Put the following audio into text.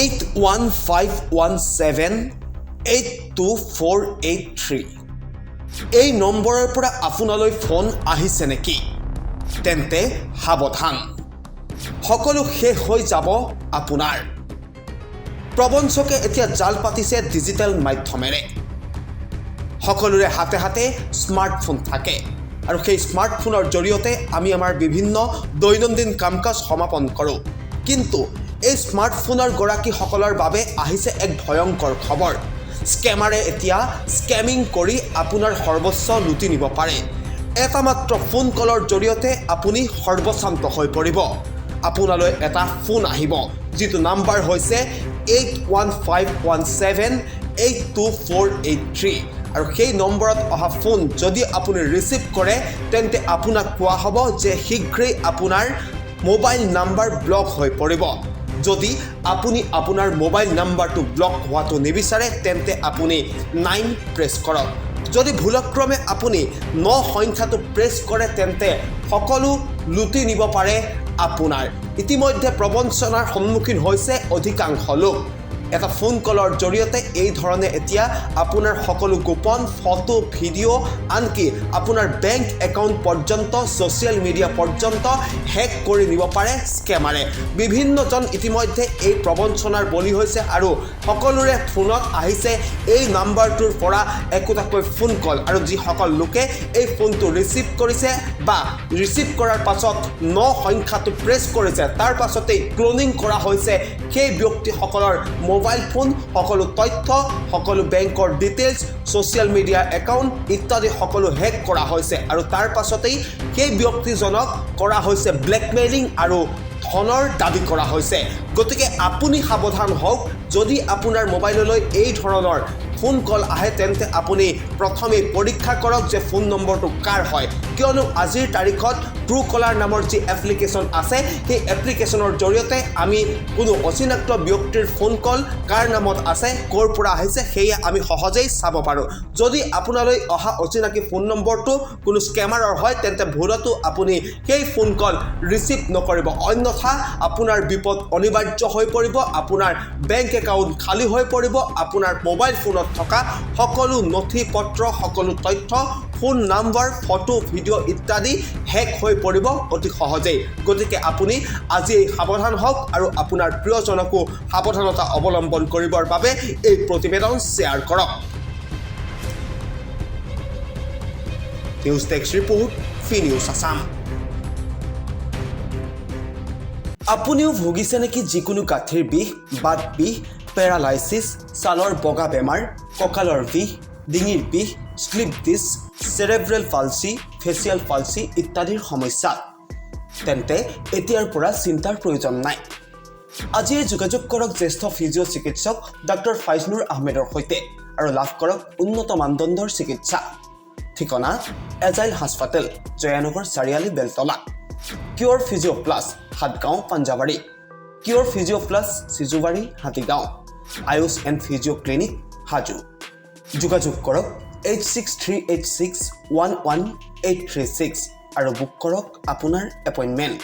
8151782483 এই নম্বৰৰ পৰা আপোনালৈ ফোন আহিছে নেকি তেন্তে সাৱধান সকলো শেষ হৈ যাব আপোনাৰ প্ৰবঞ্চকে এতিয়া জাল পাতিছে ডিজিটেল মাধ্যমেৰে সকলোৰে হাতে হাতে স্মাৰ্টফোন থাকে আৰু সেই স্মাৰ্টফোনৰ জৰিয়তে আমি আমাৰ বিভিন্ন দৈনন্দিন কামকাজ সমাপন কৰোঁ কিন্তু এই স্মাৰ্টফোনৰ গৰাকী সকলৰ বাবে আহিছে এক ভয়ংকৰ খবৰ স্কেমাৰে এতিয়া স্কেমিং কৰি আপোনাৰ সৰ্বস্ব লুটি নিব পাৰে এটা মাত্ৰ ফোন কলৰ জৰিয়তে আপুনি সৰ্বশান্ত হৈ পৰিব আপোনালৈ এটা ফোন আহিব যিটো নাম্বাৰ হৈছে 8151782483 আৰু সেই নম্বৰত অহা ফোন যদি আপুনি ৰিচিভ কৰে তেন্তে আপোনাক কোৱা হ'ব যে শীঘ্ৰেই আপোনাৰ মোবাইল নাম্বাৰ ব্লক হৈ পৰিব যদি আপুনি আপোনাৰ মোবাইল নাম্বাৰটো ব্লক হোৱাটো নিবিচাৰে তেন্তে আপুনি 9 প্ৰেছ কৰক যদি ভুলক্ৰমে আপুনি 9 সংখ্যাটো প্ৰেছ কৰে তেন্তে সকলো লুটি নিব পাৰে আপোনাৰ ইতিমধ্যে প্ৰবঞ্চনাৰ সন্মুখীন হৈছে অধিকাংশ লোক এটা ফোন কলৰ জৰিয়তে এই ধৰণে এতিয়া আপোনাৰ সকলো গোপন ফটো ভিডিও আনকি আপোনাৰ বেংক একাউণ্ট পৰ্যন্ত সোশ্যাল মিডিয়া পৰ্যন্ত হেক কৰি নিব পাৰে স্কেমাৰে বিভিন্নজন ইতিমধ্যে এই প্ৰবঞ্চনাৰ বলি হৈছে আৰু সকলোৰে ফোনত আহিছে এই নাম্বাৰটোৰ পৰা একোটাকৈ ফোন কল আৰু যি সকল লোকে এই ফোনটো ৰিচিভ কৰিছে বা ৰিচিভ কৰাৰ পাছত 9 সংখ্যাটো প্ৰেছ কৰিছে তাৰ পাছতেই ক্লোনিং কৰা হৈছে সেই ব্যক্তিসকলৰ মোবাইল ফোন সকলো তথ্য সকলো বেংকৰ ডিটেইলছ সোশ্যাল মিডিয়া একাউণ্ট ইত্যাদি সকলো হেক কৰা হৈছে আৰু তাৰ পাছতেই সেই ব্যক্তিজনক কৰা হৈছে ব্লেকমেইলিং আৰু ধনৰ দাবী কৰা হৈছে গতিকে আপুনি সাৱধান হওক যদি আপোনাৰ মোবাইললৈ এই ধৰণৰ ফোন কল আহে তেন্তে আপুনি প্ৰথমে পৰীক্ষা কৰক যে ফোন নম্বৰটো কাৰ হয় কিয়নো আজিৰ তাৰিখত ট্ৰুকলাৰ নামৰ যি এপ্লিকেশ্যন আছে সেই এপ্লিকেশ্যনৰ জৰিয়তে আমি কোনো অচিনাক্ত ব্যক্তিৰ ফোন কল কাৰ নামত আছে ক'ৰ পৰা আহিছে সেয়া আমি সহজেই চাব পাৰোঁ যদি আপোনালৈ অহা অচিনাকি ফোন নম্বৰটো কোনো স্কেমাৰৰ হয় তেন্তে ভুলতো আপুনি সেই ফোন কল ৰিচিভ নকৰিব অন্যথা আপোনাৰ বিপদ অনিবাৰ্য হৈ পৰিব আপোনাৰ বেংক একাউণ্ট খালী হৈ পৰিব আপোনাৰ মোবাইল ফোনত থকা সকলো নথি পত্ৰ সকলো তথ্য ফোন নাম্বাৰ ফটো ভিডিঅ' ইত্যাদি হেক হৈ পৰিব অতি সহজেই গতিকে আপুনি আজি সাৱধান হওক আৰু আপোনাৰ প্ৰিয়জনকো সাৱধানতা অৱলম্বন কৰিবৰ বাবে এই প্ৰতিবেদন শ্বেয়াৰ কৰক নিউজ ডেস্ক ৰিপোৰ্ট ফি নিউজ আসাম আপুনিও ভুগিছে নেকি যিকোনো গাঁঠিৰ বিষ বাত বিষ পেৰালাইছিছ ছালৰ বগা বেমাৰ কঁকালৰ বিষ ডিঙিৰ বিষ slip disc cerebral palsy facial palsy ইত্যাদিৰ সমস্যা তেন্তে এতিয়াৰ পৰা চিন্তাৰ প্ৰয়োজন নাই আজিয়ে যোগাযোগ কৰক জ্যেষ্ঠ ফিজিঅ চিকিৎসক ডক্টৰ ফাইজনুৰ আহমেদৰ সৈতে আৰু লাভ কৰক উন্নত মানদণ্ডৰ চিকিৎসা ঠিকনা agile hospital Jayanagar Chariali Beltola care physio plus Hatgaon Panjabari care physio plus Sijubari Hatigaon Ayush and physio clinic Hajo যোগাযোগ কৰক 8638611836 আৰু বুক কৰক আপোনাৰ এপইণ্টমেণ্ট